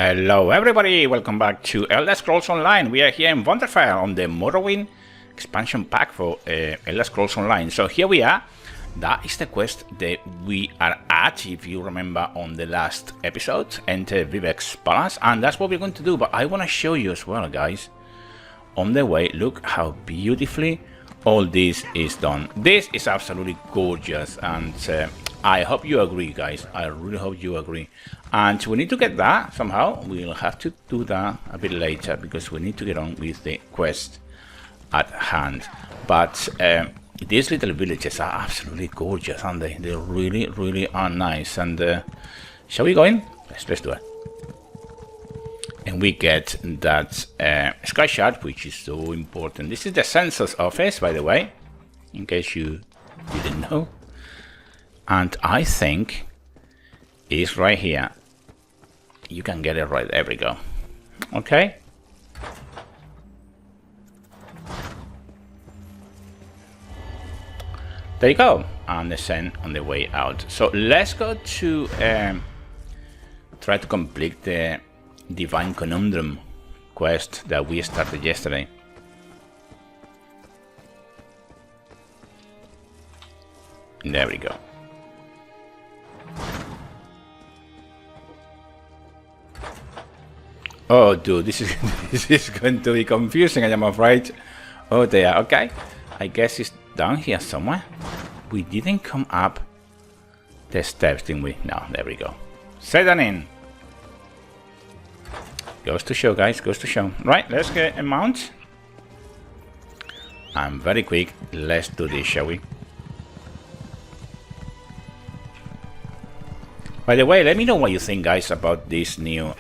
Hello everybody, welcome back to Elder Scrolls Online. We are here in Wonderfire on the Morrowind expansion pack for Elder Scrolls Online. So here we are. That is the quest that we are at, if you remember on the last episode. Enter Vivek's Palace, and that's what we're going to do. But I want to show you as well, guys. On the way, look how beautifully all this is done. This is absolutely gorgeous, and I hope you agree, guys. I really hope you agree. And we need to get that somehow. We'll have to do that a bit later because we need to get on with the quest at hand. But these little villages are absolutely gorgeous, aren't they? They really, really are nice. And shall we go in? Let's do it. And we get that sky shard, which is so important. This is the census office, by the way, in case you didn't know. And I think it's right here. You can get it right. There we go. Okay. There you go. And the send on the way out. So let's go to try to complete the Divine Conundrum quest that we started yesterday. There we go. Oh, dude, this is going to be confusing, I am afraid. Oh, there. Okay. I guess it's down here somewhere. We didn't come up the steps, didn't we? No, there we go. Set that in. Goes to show, guys. Goes to show. Right, let's get a mount. And very quick, let's do this, shall we? By the way, let me know what you think, guys, about this new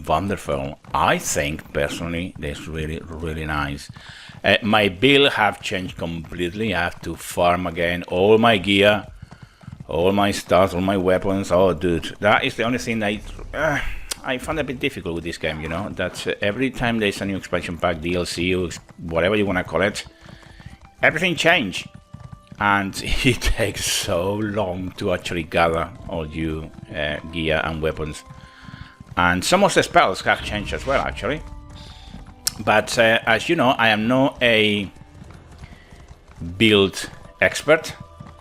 Wonderful. I think personally that's really, really nice. My build have changed completely. I have to farm again all my gear, all my stuff, all my weapons. Oh, dude, that is the only thing I find a bit difficult with this game. You know, that every time there's a new expansion pack, DLC, or whatever you want to call it, everything change, and it takes so long to actually gather all your gear and weapons. And some of the spells have changed as well, actually. But as you know, I am not a build expert,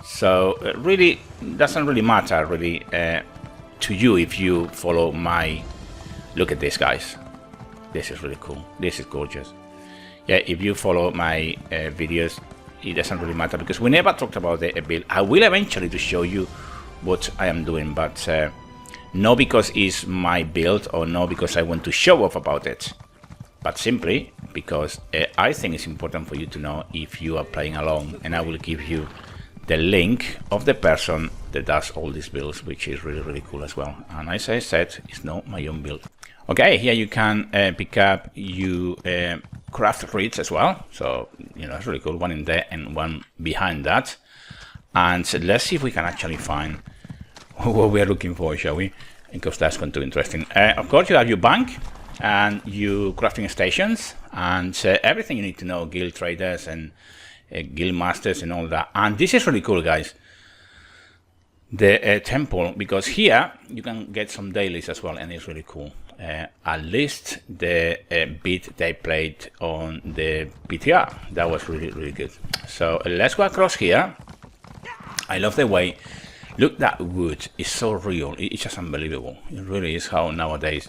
so it really doesn't really matter really to you if you follow my. Look at this, guys. This is really cool. This is gorgeous. Yeah, if you follow my videos, it doesn't really matter because we never talked about the build. I will eventually to show you what I am doing, but. Not because it's my build or not because I want to show off about it, but simply because I think it's important for you to know if you are playing along, and I will give you the link of the person that does all these builds, which is really, really cool as well. And as I said, it's not my own build. Okay, here you can pick up you craft reeds as well. So, you know, it's really cool. One in there and one behind that. And so let's see if we can actually find what we are looking for, shall we? Because that's going to be interesting. Of course, you have your bank and your crafting stations and everything you need to know, guild traders and guild masters and all that. And this is really cool, guys. The temple, because here you can get some dailies as well, and it's really cool. At least the bit they played on the PTR, that was really, really good. So let's go across here. I love the way. Look, that wood is so real. It's just unbelievable. It really is how nowadays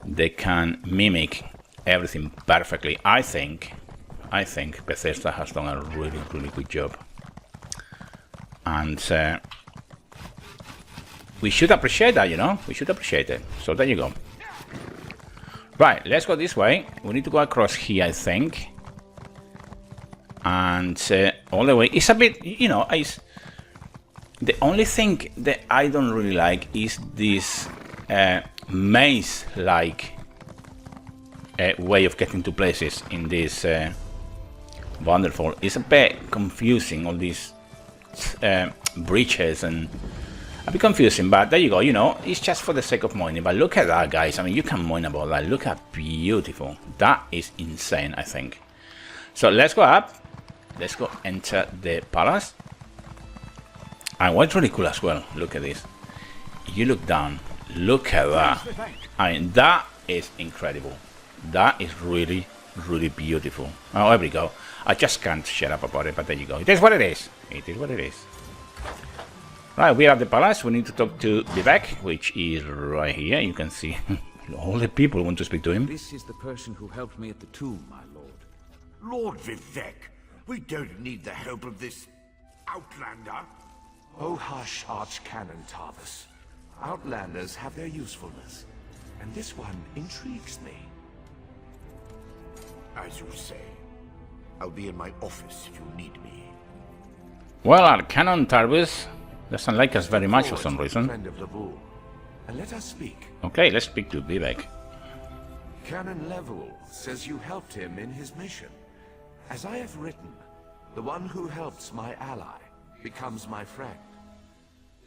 they can mimic everything perfectly. I think Bethesda has done a really, really good job. And we should appreciate that, you know? We should appreciate it. So there you go. Right, let's go this way. We need to go across here, I think. And all the way. It's a bit, you know, the only thing that I don't really like is this maze-like way of getting to places in this Wonderful. It's a bit confusing, all these breaches, and a bit confusing, but there you go, you know, it's just for the sake of mining. But look at that, guys. I mean, you can mine about that. Look how beautiful. That is insane, I think. So let's go up. Let's go enter the palace. And what's really cool as well, look at this. You look down Look at that. I mean, that is incredible. That is really, really beautiful. Oh, there we go. I just can't shut up about it, but there you go. It is what it is. It is what it is. Right, we are at the palace. We need to talk to Vivek, which is right here. You can see all the people want to speak to him. This is the person who helped me at the tomb, my lord. Lord Vivek, we don't need the help of this outlander. Oh hush, Archcanon Tarvis. Outlanders have their usefulness, and this one intrigues me. As you say. I'll be in my office if you need me. Well, our Canon Tarvis doesn't like us very much for some reason. Friend of Laboul, and let us speak. Okay, let's speak to Vivek. Canon Level says you helped him in his mission. As I have written, the one who helps my ally becomes my friend.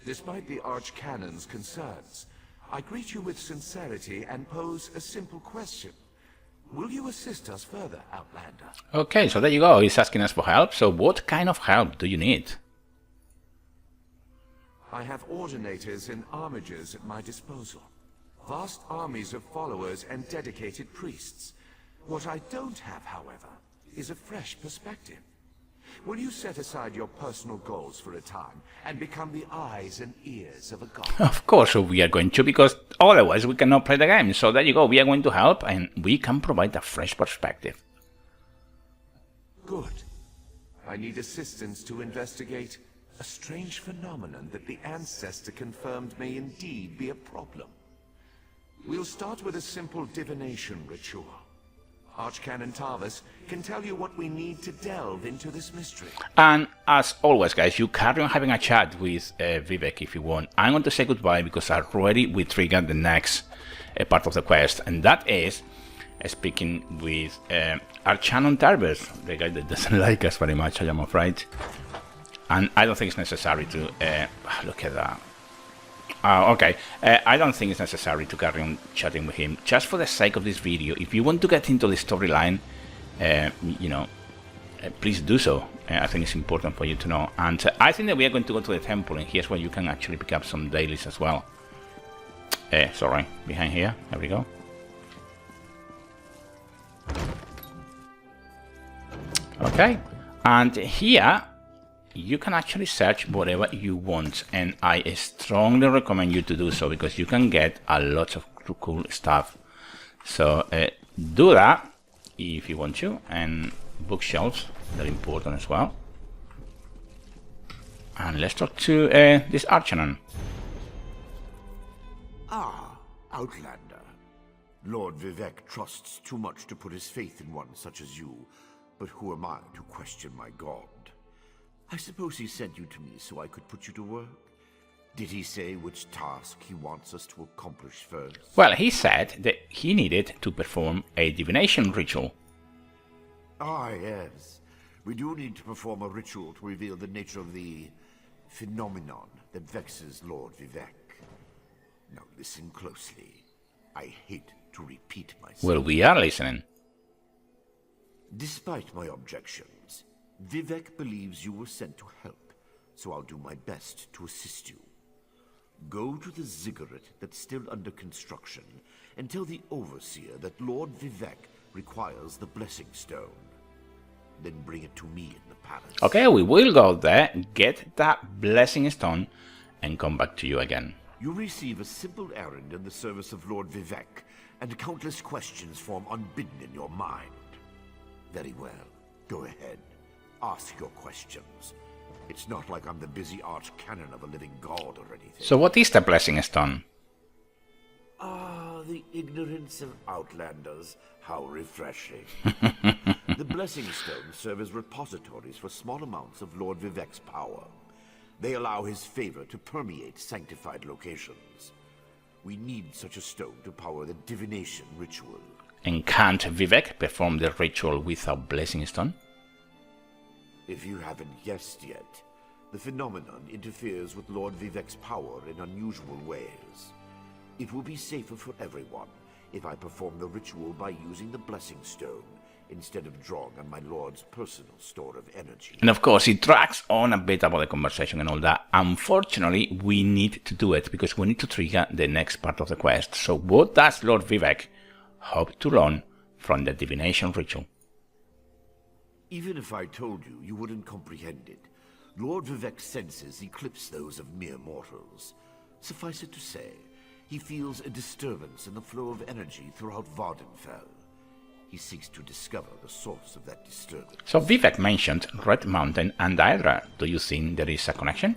Despite the Archcanon's concerns, I greet you with sincerity and pose a simple question. Will you assist us further, Outlander? Okay, so there you go. He's asking us for help. So what kind of help do you need? I have ordinators and armigers at my disposal. Vast armies of followers and dedicated priests. What I don't have, however, is a fresh perspective. Will you set aside your personal goals for a time and become the eyes and ears of a god? Of course we are going to, because otherwise we cannot play the game. So there you go. We are going to help, and we can provide a fresh perspective. Good. I need assistance to investigate a strange phenomenon that the ancestor confirmed may indeed be a problem. We'll start with a simple divination ritual. Archcanon Tarvis can tell you what we need to delve into this mystery. And as always, guys, you carry on having a chat with Vivek if you want. I'm going to say goodbye because already we triggered the next part of the quest, and that is speaking with Archcanon Tarvis, the guy that doesn't like us very much, I am afraid. And I don't think it's necessary to... look at that. Okay, I don't think it's necessary to carry on chatting with him. Just for the sake of this video, if you want to get into the storyline, you know, please do so. I think it's important for you to know. And I think that we are going to go to the temple, and here's where you can actually pick up some dailies as well. Sorry, behind here. There we go. Okay, and here you can actually search whatever you want, and I strongly recommend you to do so because you can get a lot of cool stuff. So do that if you want to, and bookshelves, they're important as well. And let's talk to this Archcanon. Ah, Outlander. Lord Vivek trusts too much to put his faith in one such as you, but who am I to question my god? I suppose he sent you to me so I could put you to work? Did he say which task he wants us to accomplish first? Well, he said that he needed to perform a divination ritual. Ah, yes. We do need to perform a ritual to reveal the nature of the phenomenon that vexes Lord Vivek. Now listen closely. I hate to repeat myself. Well, we are listening. Despite my objections, Vivek believes you were sent to help, so I'll do my best to assist you. Go to the ziggurat that's still under construction and tell the overseer that Lord Vivek requires the blessing stone. Then bring it to me in the palace. Okay, we will go there, get that blessing stone, and come back to you again. You receive a simple errand in the service of Lord Vivek, and countless questions form unbidden in your mind. Very well, go ahead. Ask your questions. It's not like I'm the busy archcanon of a living god or anything. So what is the blessing stone? Ah, the ignorance of outlanders. How refreshing. The blessing stones serve as repositories for small amounts of Lord Vivek's power. They allow his favor to permeate sanctified locations. We need such a stone to power the Divination Ritual. And can't Vivek perform the ritual without blessing stone? If you haven't guessed yet, the phenomenon interferes with Lord Vivek's power in unusual ways. It will be safer for everyone if I perform the ritual by using the blessing stone instead of drawing on my lord's personal store of energy. And of course, it drags on a bit about the conversation and all that. Unfortunately, we need to do it because we need to trigger the next part of the quest. So what does Lord Vivek hope to learn from the Divination Ritual? Even if I told you, you wouldn't comprehend it. Lord Vivek's senses eclipse those of mere mortals. Suffice it to say, he feels a disturbance in the flow of energy throughout Vardenfell. He seeks to discover the source of that disturbance. So Vivek mentioned Red Mountain and Hydra. Do you think there is a connection?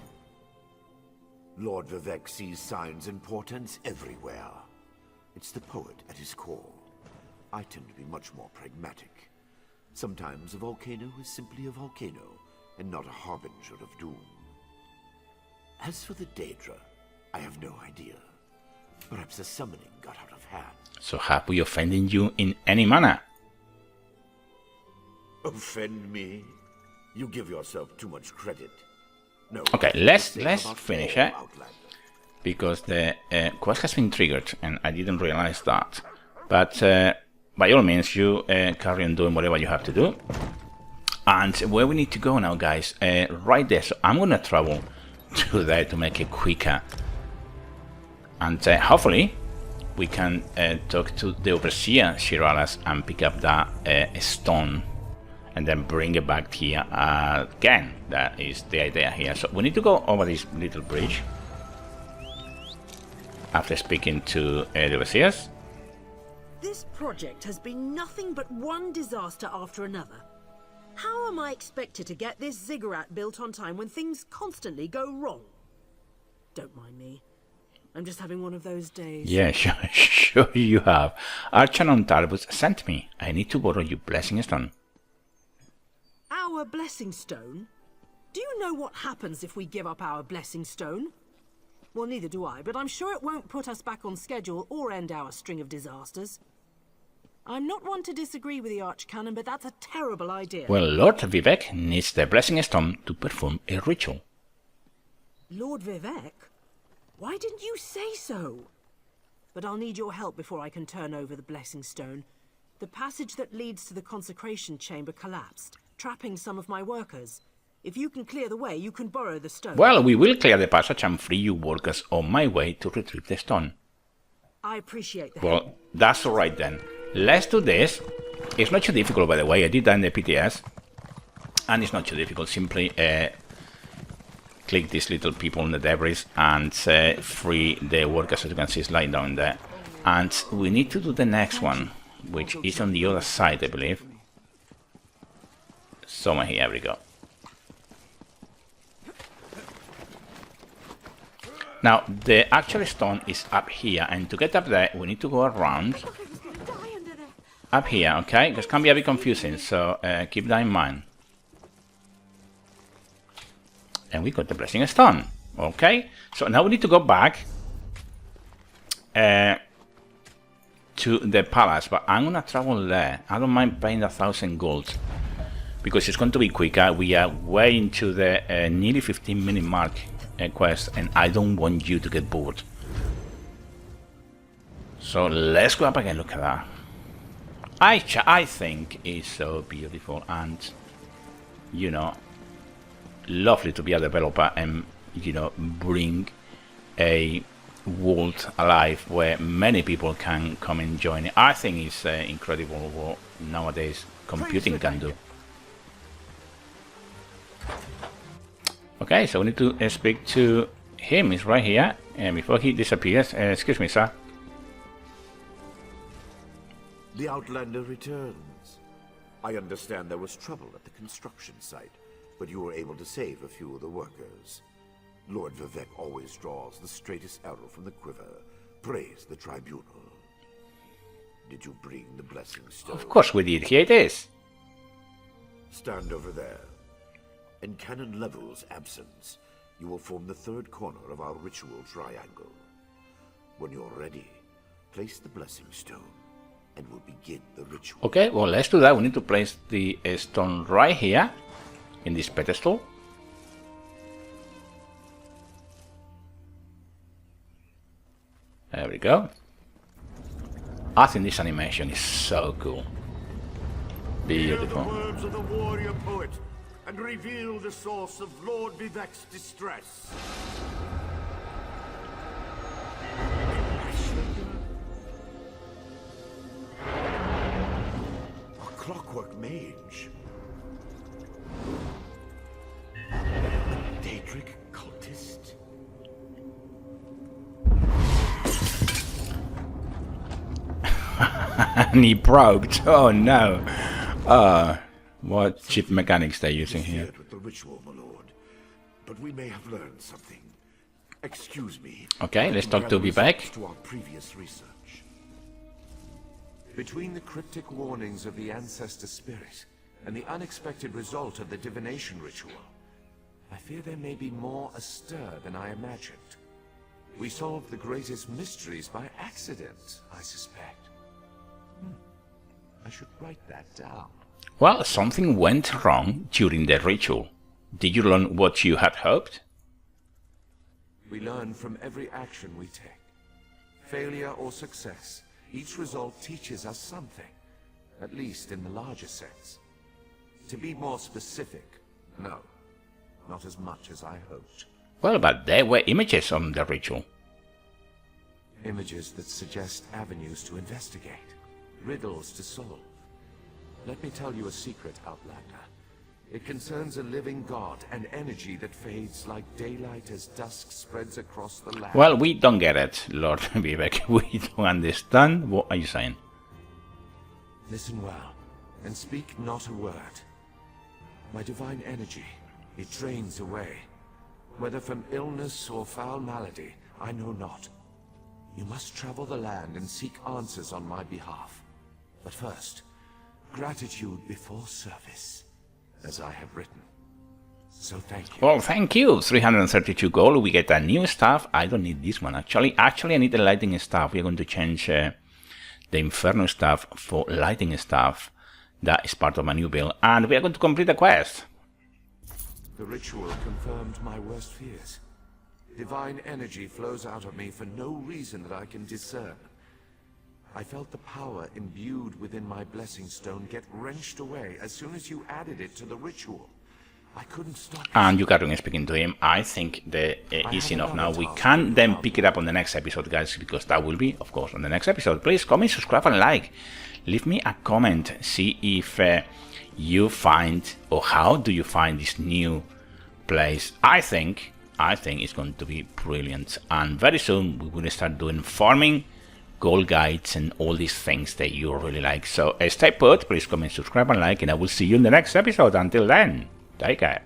Lord Vivek sees signs and portents everywhere. It's the poet at his core. I tend to be much more pragmatic. Sometimes a volcano is simply a volcano, and not a harbinger of doom. As for the Daedra, I have no idea. Perhaps the summoning got out of hand. So have we offended you in any manner? Offend me? You give yourself too much credit. No. Okay, let's finish it. Because the quest has been triggered and I didn't realize that. But by all means, you carry on doing whatever you have to do. And where we need to go now, guys, right there. So I'm gonna travel to there to make it quicker. And hopefully we can talk to the Overseer Shiralas and pick up that stone and then bring it back here again. That is the idea here. So we need to go over this little bridge after speaking to the Overseers. This project has been nothing but one disaster after another. How am I expected to get this ziggurat built on time when things constantly go wrong? Don't mind me. I'm just having one of those days. Yeah, sure you have. Archanon Talbot sent me. I need to borrow your blessing stone. Our blessing stone? Do you know what happens if we give up our blessing stone? Well, neither do I, but I'm sure it won't put us back on schedule or end our string of disasters. I'm not one to disagree with the Archcanon, but that's a terrible idea. Well, Lord Vivek needs the blessing stone to perform a ritual. Lord Vivek? Why didn't you say so? But I'll need your help before I can turn over the blessing stone. The passage that leads to the consecration chamber collapsed, trapping some of my workers. If you can clear the way, you can borrow the stone. Well, we will clear the passage and free you workers on my way to retrieve the stone. I appreciate that. Well, that's alright then. Let's do this. It's not too difficult, by the way. I did that in the PTS. And it's not too difficult. Simply click these little people in the debris and free the workers, as you can see, is lying down there. And we need to do the next one, which is on the other side, I believe. Somewhere here, we go. Now, the actual stone is up here, and to get up there, we need to go around. Up here, okay? This can be a bit confusing, so keep that in mind. And we got the blessing stone, okay? So now we need to go back to the palace, but I'm gonna travel there. I don't mind paying 1,000 gold because it's going to be quicker. We are way into the nearly 15-minute mark quest, and I don't want you to get bored. So let's go up again. Look at that. I think it's so beautiful and, you know, lovely to be a developer and, you know, bring a world alive where many people can come and join it. I think it's incredible what nowadays computing can do. Okay, so we need to speak to him. He's right here, and before he disappears, excuse me, sir. The Outlander returns. I understand there was trouble at the construction site, but you were able to save a few of the workers. Lord Vivek always draws the straightest arrow from the quiver. Praise the tribunal. Did you bring the blessing stone? Of course we did. Here it is. Stand over there. In Canon Level's absence, you will form the third corner of our ritual triangle. When you're ready, place the blessing stone, and we'll begin the ritual. Okay, well, let's do that. We need to place the stone right here, in this pedestal. There we go. I think this animation is so cool. Hear the Beautiful. words of the warrior poet and reveal the source of Lord Vivek's distress. A clockwork mage. A Daedric cultist. And he broke. Oh no. What cheap mechanics they're using here. Interfered with the ritual, my lord. But we may have learned something. Excuse me. Okay, let's talk to Vivek. To our previous research. Between the cryptic warnings of the ancestor spirit and the unexpected result of the Divination Ritual, I fear there may be more astir than I imagined. We solved the greatest mysteries by accident, I suspect. I should write that down. Well, something went wrong during the ritual. Did you learn what you had hoped? We learn from every action we take. Failure or success, each result teaches us something, at least in the larger sense. To be more specific, no, not as much as I hoped. Well, but there were images on the ritual. Images that suggest avenues to investigate, riddles to solve. Let me tell you a secret, Outlander. It concerns a living god, an energy that fades like daylight as dusk spreads across the land. Well, we don't get it, Lord Vivek. We don't understand. What are you saying? Listen well, and speak not a word. My divine energy, it drains away. Whether from illness or foul malady, I know not. You must travel the land and seek answers on my behalf. But first, gratitude before service, as I have written. So thank you. Well, thank you. 332 gold. We get a new staff. I don't need this one, actually. Actually, I need the lighting staff. We're going to change the Inferno staff for lighting staff. That is part of my new build. And we are going to complete the quest. The ritual confirmed my worst fears. Divine energy flows out of me for no reason that I can discern. I felt the power imbued within my blessing stone get wrenched away as soon as you added it to the ritual. I couldn't stop. And you carry on speaking to him. I think that is enough now. We can then pick it up on the next episode, guys, because that will be, of course, on the next episode. Please comment, subscribe, and like. Leave me a comment. See if you find, or how do you find this new place. I think it's going to be brilliant. And very soon we will start doing farming, gold guides, and all these things that you really like. So stay put. Please comment, subscribe, and like, and I will see you in the next episode. Until then, take care.